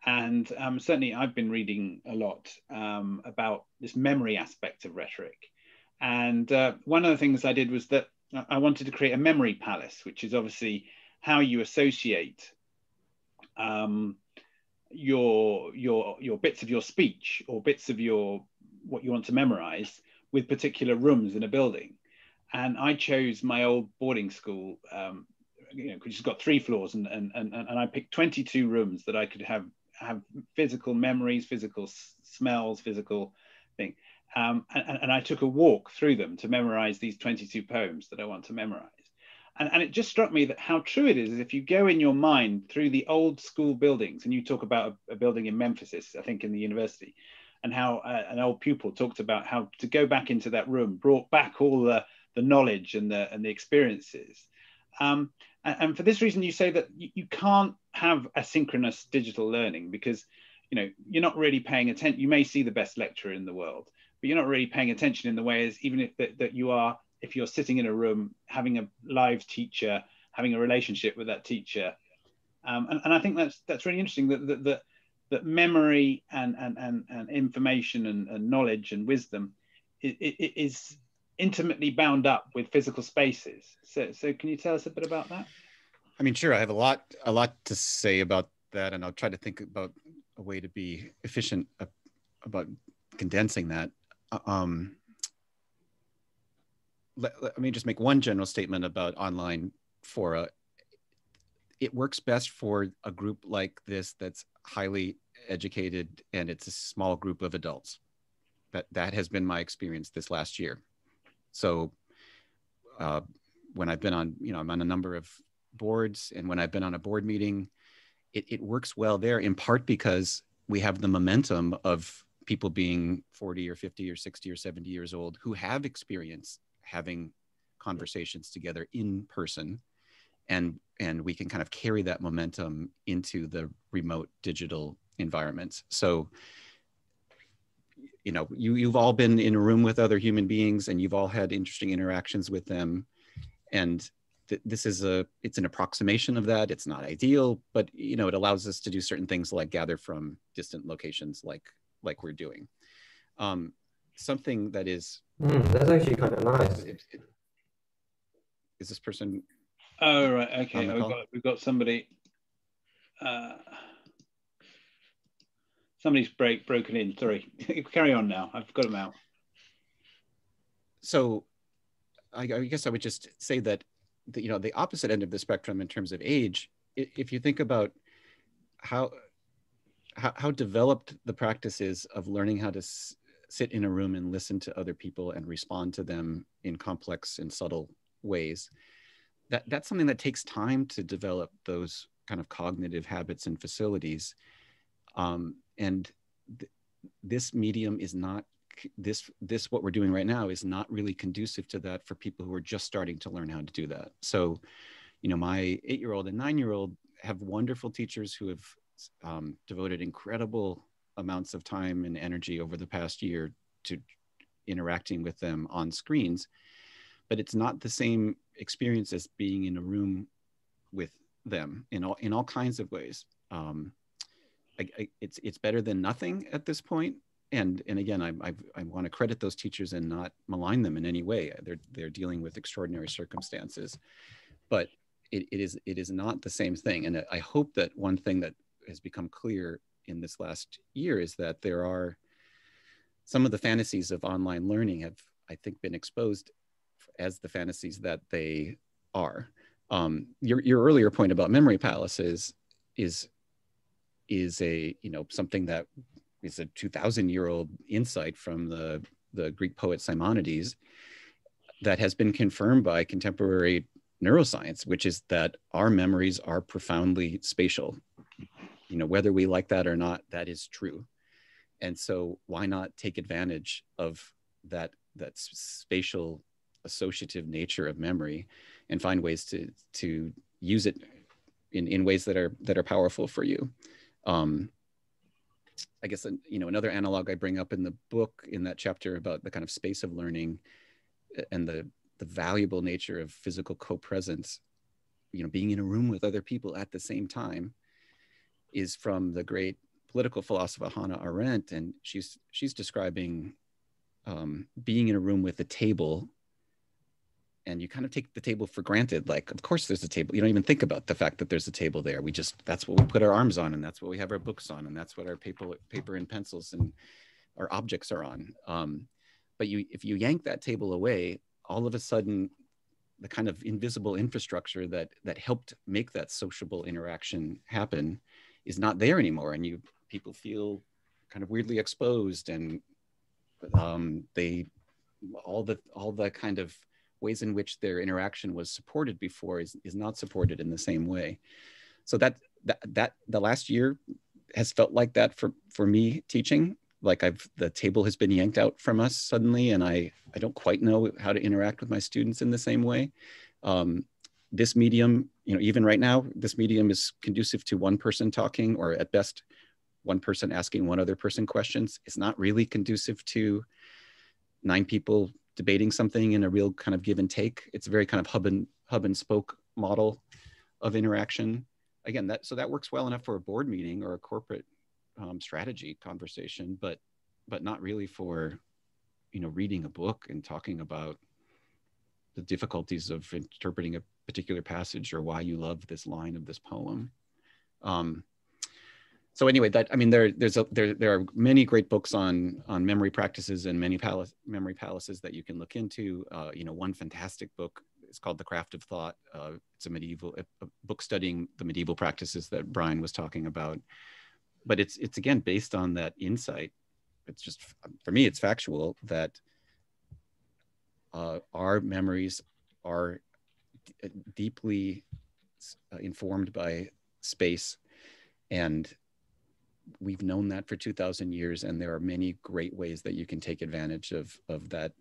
And certainly I've been reading a lot about this memory aspect of rhetoric. And one of the things I did was that I wanted to create a memory palace, which is obviously how you associate your bits of your speech or bits of what you want to memorize with particular rooms in a building. And I chose my old boarding school, which has got 3 floors, and I picked 22 rooms that I could have physical memories, physical smells, physical thing. And I took a walk through them to memorize these 22 poems that I want to memorize. And it just struck me that how true it is if you go in your mind through the old school buildings, and you talk about a building in Memphis, I think in the university, and how an old pupil talked about how to go back into that room brought back all the knowledge and the experiences. And for this reason, you say that you can't have asynchronous digital learning because, you know, you're not really paying attention. You may see the best lecturer in the world, but you're not really paying attention in the way as even if that you are, if you're sitting in a room, having a live teacher, having a relationship with that teacher. And I think that's really interesting that memory and information and knowledge and wisdom is intimately bound up with physical spaces. So can you tell us a bit about that? I mean, sure. I have a lot to say about that, and I'll try to think about a way to be efficient about condensing that. Let me just make one general statement about online fora. It works best for a group like this that's highly educated and it's a small group of adults. That has been my experience this last year. So when I've been on, I'm on a number of boards, and when I've been on a board meeting, it works well there, in part because we have the momentum of people being 40 or 50 or 60 or 70 years old who have experience having conversations together in person, and we can kind of carry that momentum into the remote digital environments. So, you've all been in a room with other human beings and you've all had interesting interactions with them. And this is it's an approximation of that. It's not ideal, but it allows us to do certain things like gather from distant locations like we're doing. Something that is... that's actually kind of nice. Is this person... Oh, right. Okay. We've got somebody... Somebody's broken in. Sorry. Carry on now. I've got them out. So I guess I would just say that the opposite end of the spectrum in terms of age, if you think about how developed the practice is of learning how to sit in a room and listen to other people and respond to them in complex and subtle ways, that's something that takes time to develop those kind of cognitive habits and facilities. And this medium is not, this what we're doing right now is not really conducive to that for people who are just starting to learn how to do that. So, my 8-year-old and 9-year-old have wonderful teachers who have devoted incredible amounts of time and energy over the past year to interacting with them on screens, but it's not the same experience as being in a room with them in all kinds of ways. It's better than nothing at this point. And again, I want to credit those teachers and not malign them in any way. They're dealing with extraordinary circumstances, but it is not the same thing. And I hope that one thing that has become clear in this last year is that there are some of the fantasies of online learning have, I think, been exposed as the fantasies that they are. Your earlier point about memory palaces is a something that is a 2,000-year-old insight from the Greek poet Simonides that has been confirmed by contemporary neuroscience, which is that our memories are profoundly spatial. Whether we like that or not, that is true. And so why not take advantage of that spatial associative nature of memory and find ways to use it in ways that are powerful for you. I guess, another analog I bring up in the book, in that chapter about the kind of space of learning and the valuable nature of physical co-presence, being in a room with other people at the same time, is from the great political philosopher Hannah Arendt. And she's describing being in a room with a table, and you kind of take the table for granted. Like, of course there's a table. You don't even think about the fact that there's a table there. That's what we put our arms on, and that's what we have our books on, and that's what our paper and pencils and our objects are on. But if you yank that table away, all of a sudden, the kind of invisible infrastructure that helped make that sociable interaction happen is not there anymore, and people feel kind of weirdly exposed, and all the kind of ways in which their interaction was supported before is not supported in the same way. So that the last year has felt like that for me teaching, like the table has been yanked out from us suddenly, and I don't quite know how to interact with my students in the same way. This medium, even right now, this medium is conducive to one person talking, or at best, one person asking one other person questions. It's not really conducive to 9 people debating something in a real kind of give and take. It's a very kind of hub and spoke model of interaction. Again, that works well enough for a board meeting or a corporate strategy conversation, but not really for, reading a book and talking about the difficulties of interpreting a particular passage or why you love this line of this poem. So anyway, there are many great books on memory practices and many memory palaces that you can look into. One fantastic book is called The Craft of Thought. It's a book studying the medieval practices that Brian was talking about. But it's again based on that insight. It's just, for me, it's factual that our memories are deeply informed by space, and we've known that for 2,000 years, and there are many great ways that you can take advantage of that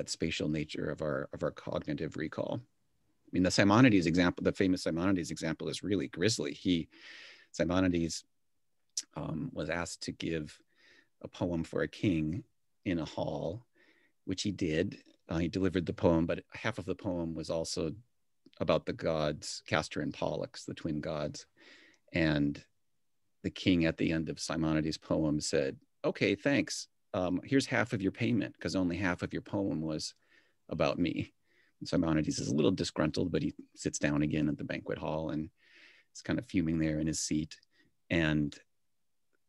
spatial nature of our cognitive recall. I mean, the Simonides example, the famous Simonides example, is really grisly. Simonides was asked to give a poem for a king in a hall, which he did. He delivered the poem, but half of the poem was also about the gods, Castor and Pollux, the twin gods. And the king at the end of Simonides' poem said, "Okay, thanks. Here's half of your payment," because only half of your poem was about me. And Simonides is a little disgruntled, but he sits down again at the banquet hall and is kind of fuming there in his seat. And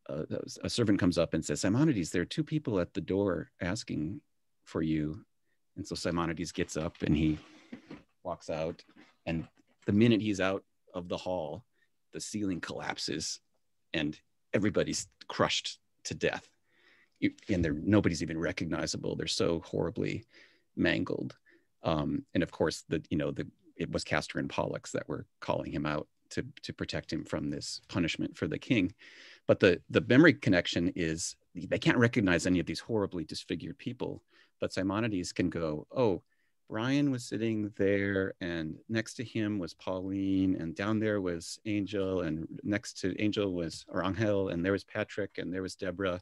a servant comes up and says, "Simonides, there are 2 people at the door asking for you." And so Simonides gets up and he walks out. And the minute he's out of the hall, the ceiling collapses and everybody's crushed to death. And nobody's even recognizable. They're so horribly mangled. And of course, it was Castor and Pollux that were calling him out to protect him from this punishment for the king. But the memory connection is they can't recognize any of these horribly disfigured people, but Simonides can go, "Oh, Brian was sitting there, and next to him was Pauline, and down there was Angel, and next to Angel was Angel, and there was Patrick, and there was Deborah."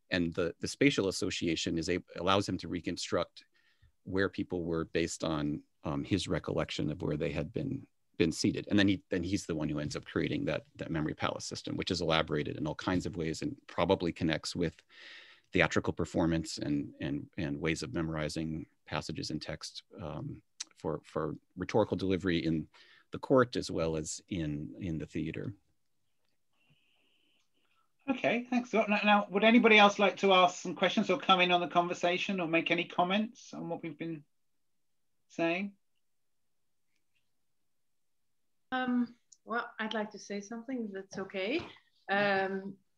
And the spatial association allows him to reconstruct where people were based on his recollection of where they had been seated. And then he's the one who ends up creating that memory palace system, which is elaborated in all kinds of ways and probably connects with theatrical performance and ways of memorizing passages in text for rhetorical delivery in the court as well as in the theater. Okay, thanks. Now, would anybody else like to ask some questions or come in on the conversation or make any comments on what we've been saying? Well, I'd like to say something, if that's okay.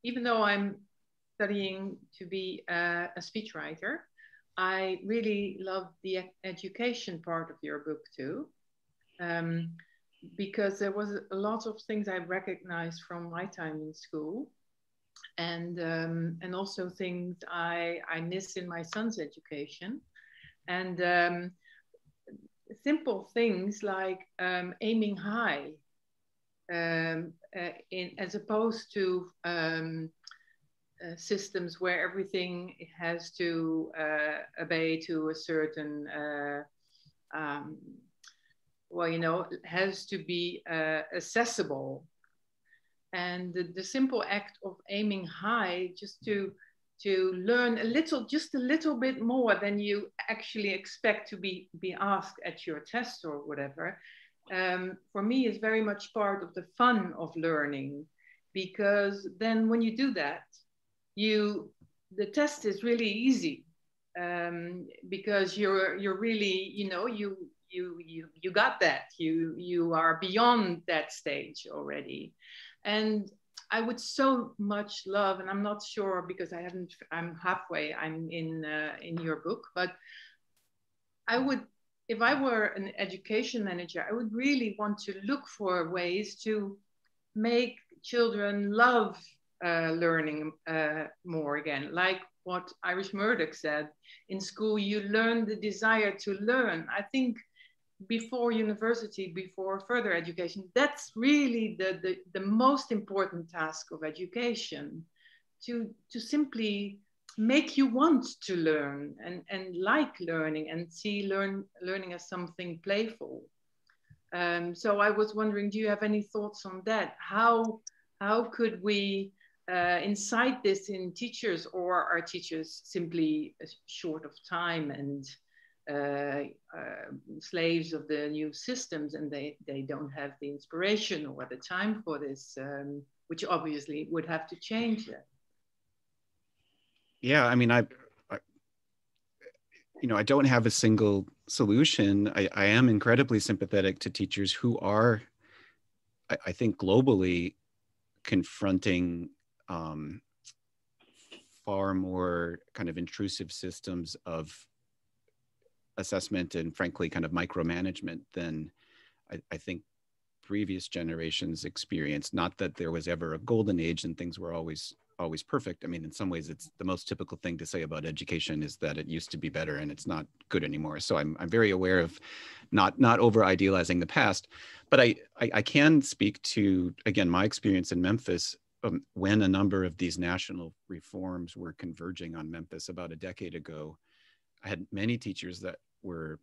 Even though I'm studying to be a speechwriter, I really love the education part of your book too, because there was a lot of things I recognized from my time in school, and also things I miss in my son's education, and simple things like aiming high, as opposed to systems where everything has to obey to a certain, has to be accessible. And the simple act of aiming high, just to learn just a little bit more than you actually expect to be asked at your test or whatever, for me is very much part of the fun of learning, because then when you do that, the test is really easy, because you're really, you got that, you are beyond that stage already. And I would so much love, and I'm not sure because I'm halfway, I'm in your book, but I would, if I were an education manager, I would really want to look for ways to make children love learning more again. Like what Irish Murdoch said, in school you learn the desire to learn. I think before university, before further education, that's really the most important task of education, to simply make you want to learn and like learning and see learning as something playful. So I was wondering, do you have any thoughts on that? How could we incite this in teachers, or are teachers simply short of time and slaves of the new systems, and they don't have the inspiration or the time for this, which obviously would have to change that? Yeah, I mean, I don't have a single solution. I am incredibly sympathetic to teachers who are, I think, globally confronting far more kind of intrusive systems of assessment and, frankly, kind of micromanagement than I think previous generations experienced. Not that there was ever a golden age and things were always perfect. I mean, in some ways, it's the most typical thing to say about education is that it used to be better and it's not good anymore. So I'm very aware of not over idealizing the past, but I can speak to, again, my experience in Memphis when a number of these national reforms were converging on Memphis about a decade ago. I had many teachers that were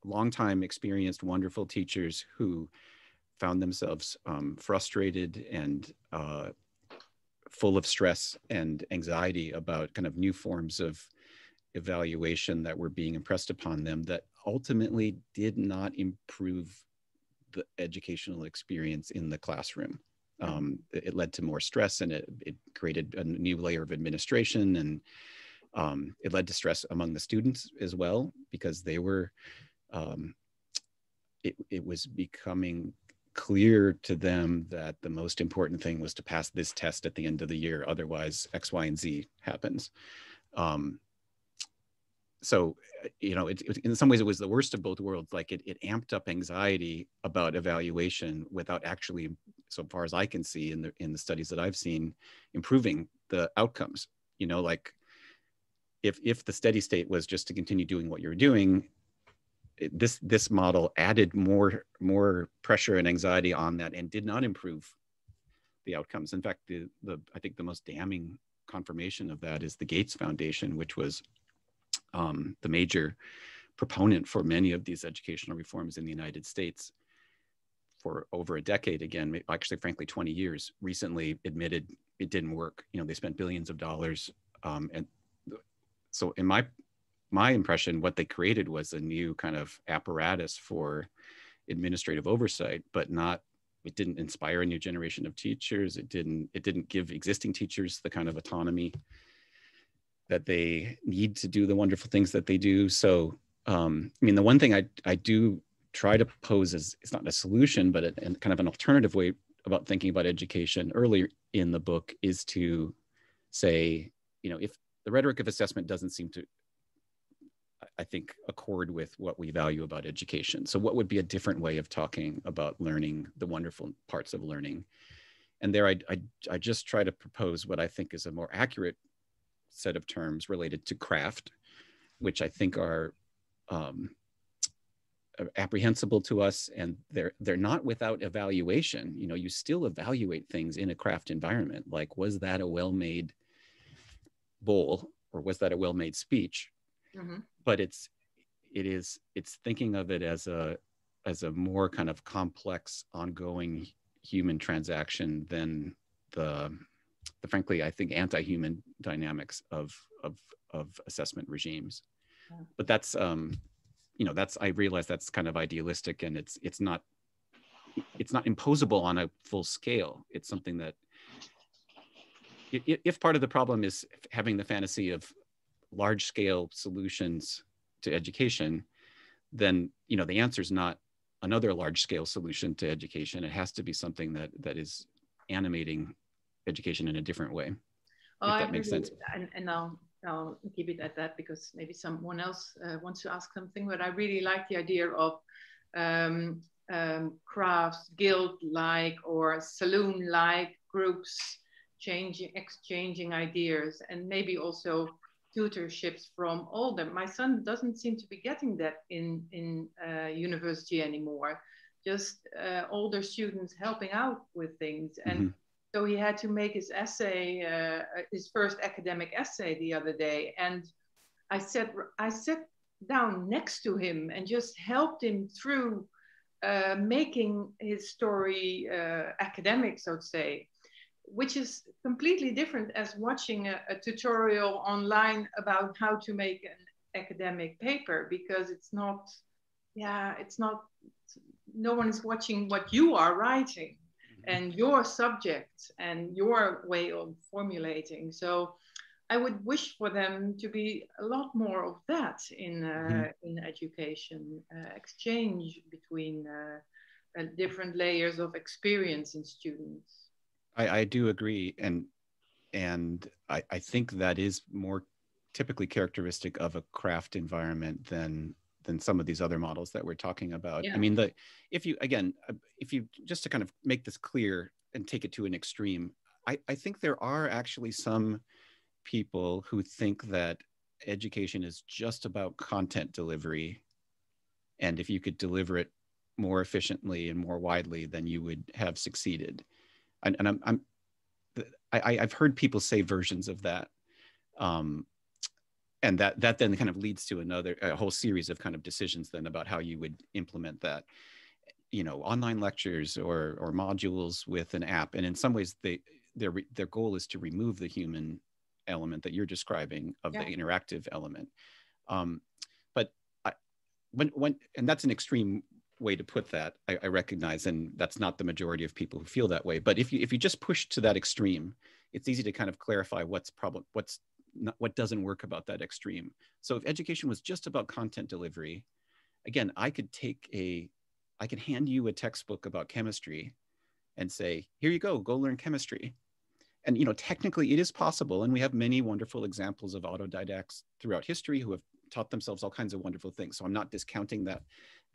longtime experienced, wonderful teachers who found themselves frustrated and full of stress and anxiety about kind of new forms of evaluation that were being impressed upon them that ultimately did not improve the educational experience in the classroom. It led to more stress, and it created a new layer of administration, and it led to stress among the students as well, because they were, it was becoming clear to them that the most important thing was to pass this test at the end of the year. Otherwise, X, Y, and Z happens. So, in some ways, it was the worst of both worlds. Like it amped up anxiety about evaluation without actually, so far as I can see in the studies that I've seen, improving the outcomes. Like if the steady state was just to continue doing what you're doing, this model added more pressure and anxiety on that and did not improve the outcomes. In fact, I think the most damning confirmation of that is the Gates Foundation, which was the major proponent for many of these educational reforms in the United States for over a decade. Again, actually, frankly, 20 years. Recently admitted it didn't work. They spent billions of dollars, and so in my impression, what they created was a new kind of apparatus for administrative oversight, but it didn't inspire a new generation of teachers. It didn't give existing teachers the kind of autonomy that they need to do the wonderful things that they do. So, the one thing I do try to pose as, it's not a solution, but kind of an alternative way about thinking about education earlier in the book is to say, if the rhetoric of assessment doesn't seem to, I think, accord with what we value about education. So what would be a different way of talking about learning, the wonderful parts of learning? And there I just try to propose what I think is a more accurate set of terms related to craft, which I think are apprehensible to us, and they're not without evaluation. You still evaluate things in a craft environment. Like, was that a well-made bowl, or was that a well-made speech? Mm-hmm. But it's thinking of it as a more kind of complex, ongoing human transaction than the frankly, I think, anti-human dynamics of assessment regimes. Yeah. But that's I realize that's kind of idealistic, and it's not imposable on a full scale. It's something that if part of the problem is having the fantasy of large scale solutions to education, then the answer is not another large scale solution to education. It has to be something that is animating education in a different way. If that makes sense. And I'll keep it at that, because maybe someone else wants to ask something. But I really like the idea of crafts, guild-like or saloon-like groups, exchanging ideas, and maybe also tutorships from older. My son doesn't seem to be getting that in university anymore. Just older students helping out with things. And so he had to make his essay, his first academic essay the other day. And I sat down next to him and just helped him through making his story academic, so to say, which is completely different as watching a tutorial online about how to make an academic paper, because it's not, no one is watching what you are writing and your subject and your way of formulating. So I would wish for them to be a lot more of that in education, exchange between different layers of experience in students. I do agree, and I think that is more typically characteristic of a craft environment than some of these other models that we're talking about. Yeah. I mean, if you just to kind of make this clear and take it to an extreme, I think there are actually some people who think that education is just about content delivery, and if you could deliver it more efficiently and more widely, then you would have succeeded. And I've heard people say versions of that, and that then kind of leads to a whole series of kind of decisions then about how you would implement that, online lectures or modules with an app. And in some ways, their goal is to remove the human element that you're describing of the interactive element. But and that's an extreme way to put that, I recognize, and that's not the majority of people who feel that way. But if you just push to that extreme, it's easy to kind of clarify what doesn't work about that extreme. So if education was just about content delivery, again, I could hand you a textbook about chemistry and say, here you go learn chemistry. And technically it is possible, and we have many wonderful examples of autodidacts throughout history who have taught themselves all kinds of wonderful things. So I'm not discounting that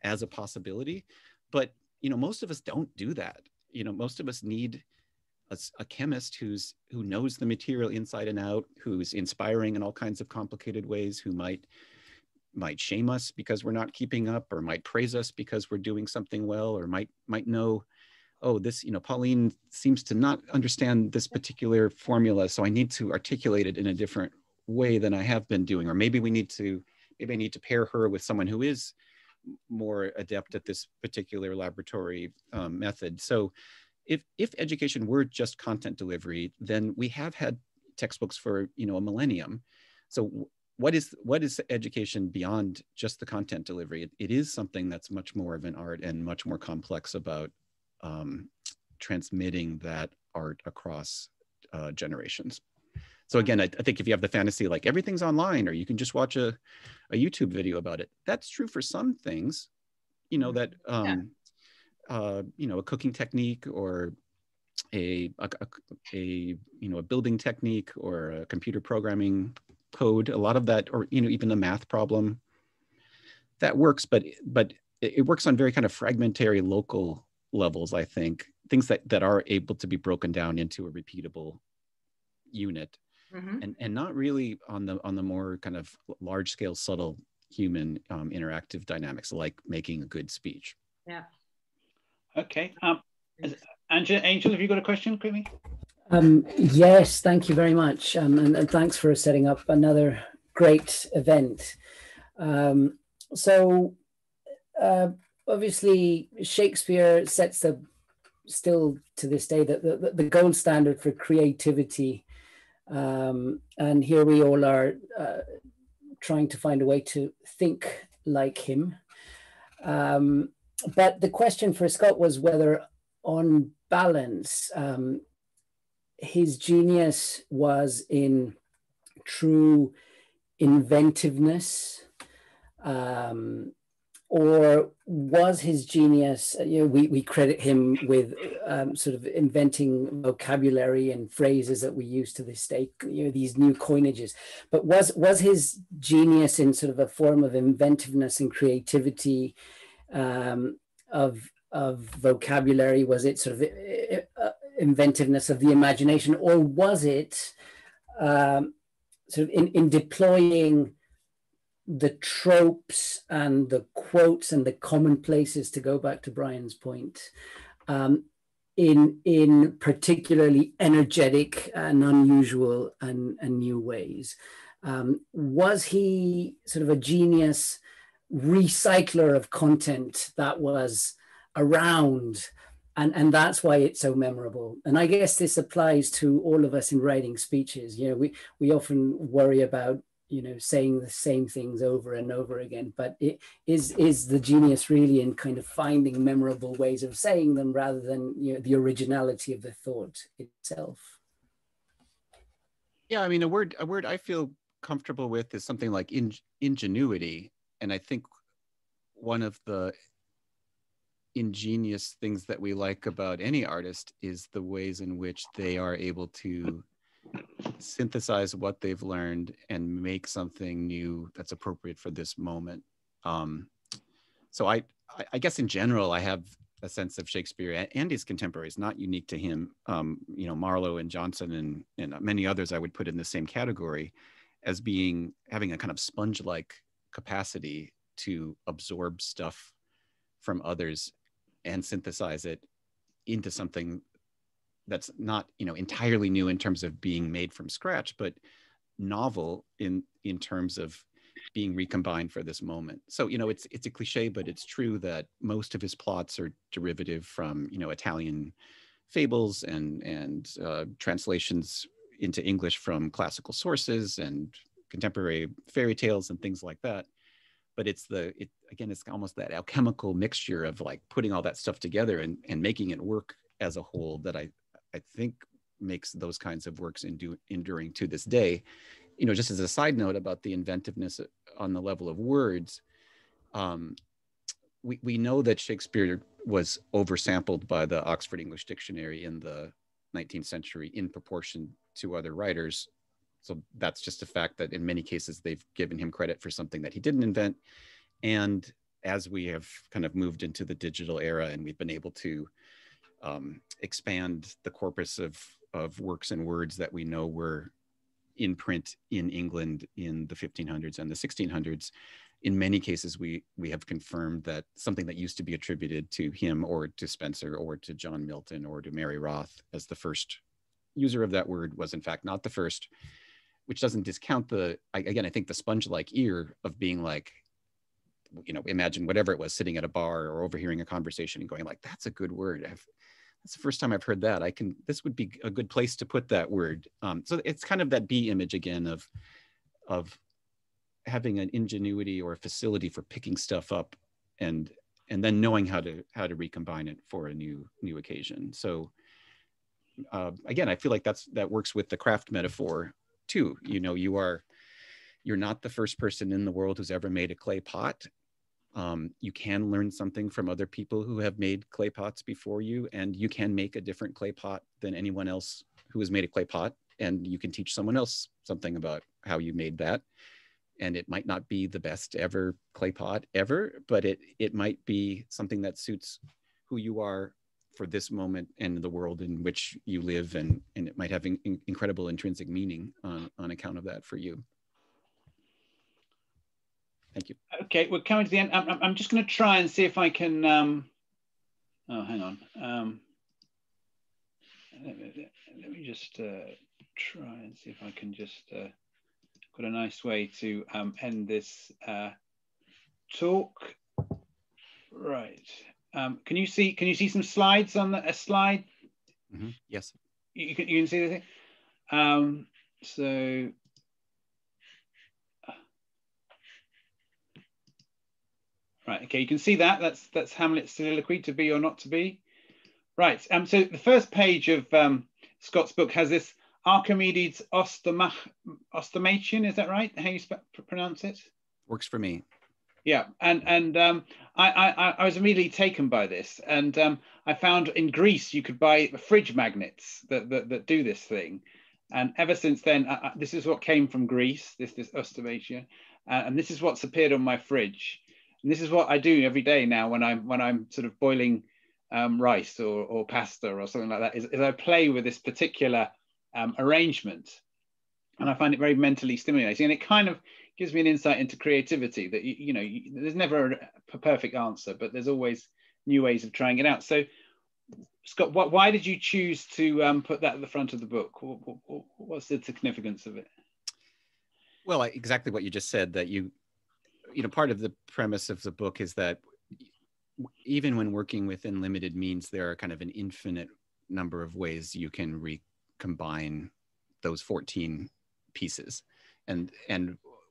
as a possibility, but most of us don't do that. Most of us need a chemist who knows the material inside and out, who's inspiring in all kinds of complicated ways, who might shame us because we're not keeping up, or might praise us because we're doing something well, or might know, oh, this, Pauline seems to not understand this particular formula, so I need to articulate it in a different way than I have been doing. Or maybe I need to pair her with someone who is more adept at this particular laboratory method. So if education were just content delivery, then we have had textbooks for a millennium. So what is education beyond just the content delivery? It is something that's much more of an art and much more complex about transmitting that art across generations. So again, I think if you have the fantasy like everything's online, or you can just watch a YouTube video about it, that's true for some things, that a cooking technique, or a building technique, or a computer programming code, a lot of that, or even a math problem, that works, but it works on very kind of fragmentary local levels. I think things that are able to be broken down into a repeatable unit, and not really on the more kind of large scale, subtle human interactive dynamics, like making a good speech. Yeah. Okay. Angel, have you got a question, quickly? Yes, thank you very much, and thanks for setting up another great event. So obviously Shakespeare sets still to this day the gold standard for creativity, and here we all are trying to find a way to think like him. But the question for Scott was whether, on balance, his genius was in true inventiveness, or was his genius, we credit him with sort of inventing vocabulary and phrases that we use to this day, these new coinages. But was his genius in sort of a form of inventiveness and creativity, of vocabulary? Was it sort of inventiveness of the imagination, or was it sort of in deploying the tropes and the quotes and the commonplaces, to go back to Brian's point, in particularly energetic and unusual and new ways? Was he sort of a genius recycler of content that was around, and that's why it's so memorable? And I guess this applies to all of us in writing speeches. You know, we often worry about, you know, saying the same things over and over again, but it is the genius really in kind of finding memorable ways of saying them rather than, you know, the originality of the thought itself? Yeah, I mean, a word I feel comfortable with is something like ingenuity. And I think one of the ingenious things that we like about any artist is the ways in which they are able to synthesize what they've learned and make something new that's appropriate for this moment. So I guess in general, I have a sense of Shakespeare and his contemporaries, not unique to him. You know, Marlowe and Johnson and many others I would put in the same category as having a kind of sponge-like capacity to absorb stuff from others and synthesize it into something that's not, you know, entirely new in terms of being made from scratch, but novel in terms of being recombined for this moment. So, you know, it's a cliche, but it's true that most of his plots are derivative from, you know, Italian fables and translations into English from classical sources and contemporary fairy tales and things like that. But again, it's almost that alchemical mixture of like putting all that stuff together and making it work as a whole that I think makes those kinds of works enduring to this day. You know, just as a side note about the inventiveness on the level of words, we know that Shakespeare was oversampled by the Oxford English Dictionary in the 19th century in proportion to other writers. So that's just a fact that in many cases they've given him credit for something that he didn't invent. And as we have kind of moved into the digital era and we've been able to expand the corpus of works and words that we know were in print in England in the 1500s and the 1600s, in many cases we have confirmed that something that used to be attributed to him or to Spenser or to John Milton or to Mary Roth as the first user of that word was in fact not the first, which doesn't discount I think the sponge-like ear of being like, you know, imagine whatever it was, sitting at a bar or overhearing a conversation and going like, that's a good word. That's the first time I've heard that. This would be a good place to put that word. So it's kind of that B image again of having an ingenuity or a facility for picking stuff up and then knowing how to recombine it for a new occasion. So again, I feel like that works with the craft metaphor too. You know, you're not the first person in the world who's ever made a clay pot. You can learn something from other people who have made clay pots before you, and you can make a different clay pot than anyone else who has made a clay pot, and you can teach someone else something about how you made that. And it might not be the best ever clay pot ever, but it might be something that suits who you are for this moment and the world in which you live, and it might have incredible intrinsic meaning on account of that for you. Thank you. Okay, we're coming to the end. I'm just going to try and see if I can. Oh, hang on. Let me just try and see if I can just got a nice way to end this talk. Right. Can you see some slides on a slide? Mm-hmm. Yes. You can see the thing. So. Right, okay, you can see that. That's Hamlet's soliloquy, to be or not to be. Right, so the first page of Scott's book has this Archimedes Ostomation, is that right? How you pronounce it? Works for me. Yeah, and I was immediately taken by this, and I found in Greece you could buy fridge magnets that do this thing, and ever since then, this is what came from Greece, this Ostomation, and this is what's appeared on my fridge. And this is what I do every day now when I'm sort of boiling rice or pasta or something like that, is I play with this particular arrangement, and I find it very mentally stimulating, and it kind of gives me an insight into creativity that there's never a perfect answer, but there's always new ways of trying it out. So Scott, why did you choose to put that at the front of the book? What's the significance of it? Well, exactly what you just said, that part of the premise of the book is that even when working within limited means, there are kind of an infinite number of ways you can recombine those 14 pieces. And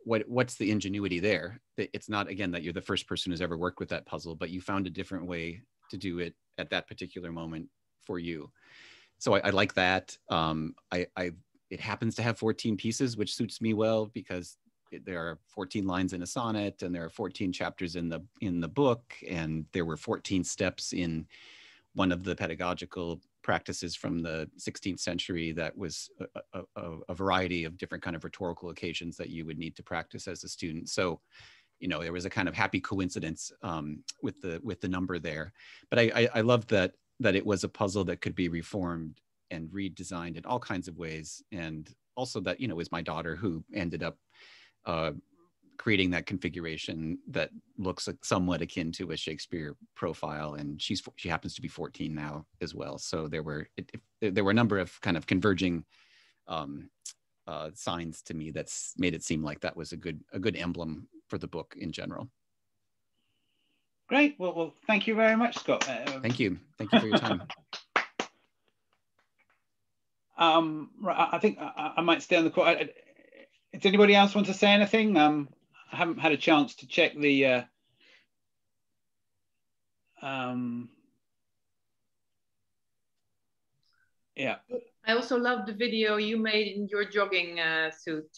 what's the ingenuity there? It's not, again, that you're the first person who's ever worked with that puzzle, but you found a different way to do it at that particular moment for you. So I like that. It happens to have 14 pieces, which suits me well, because there are 14 lines in a sonnet, and there are 14 chapters in the book, and there were 14 steps in one of the pedagogical practices from the 16th century that was a variety of different kind of rhetorical occasions that you would need to practice as a student. So, there was a kind of happy coincidence with the number there. But I loved that it was a puzzle that could be reformed and redesigned in all kinds of ways, and also that it was my daughter who ended up creating that configuration that looks somewhat akin to a Shakespeare profile, and she happens to be 14 now as well. So there were a number of kind of converging signs to me that's made it seem like that was a good emblem for the book in general. Great. Well, thank you very much, Scott. Thank you for your time. I think I might stay on the call. Does anybody else want to say anything? I haven't had a chance to check the yeah. I also love the video you made in your jogging suit.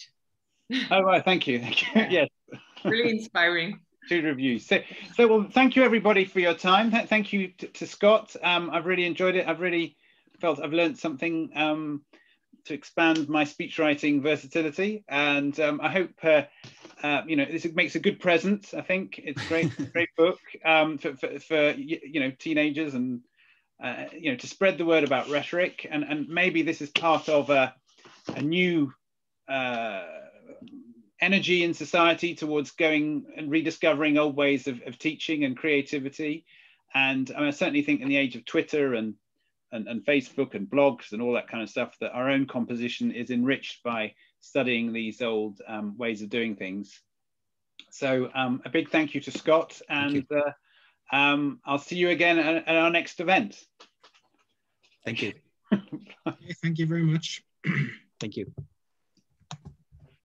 Oh, right, thank you. Yes. Really inspiring. 2 reviews. So well, thank you everybody for your time. Thank you to Scott. I've really enjoyed it. I've really felt I've learned something to expand my speech writing versatility, and I hope this makes a good present. I think it's great book for teenagers, and to spread the word about rhetoric, and maybe this is part of a new energy in society towards going and rediscovering old ways of teaching and creativity. And I certainly think in the age of Twitter and Facebook and blogs and all that kind of stuff, that our own composition is enriched by studying these old ways of doing things. So a big thank you to Scott, and I'll see you again at our next event. Thank you. Thank you very much. Thank you.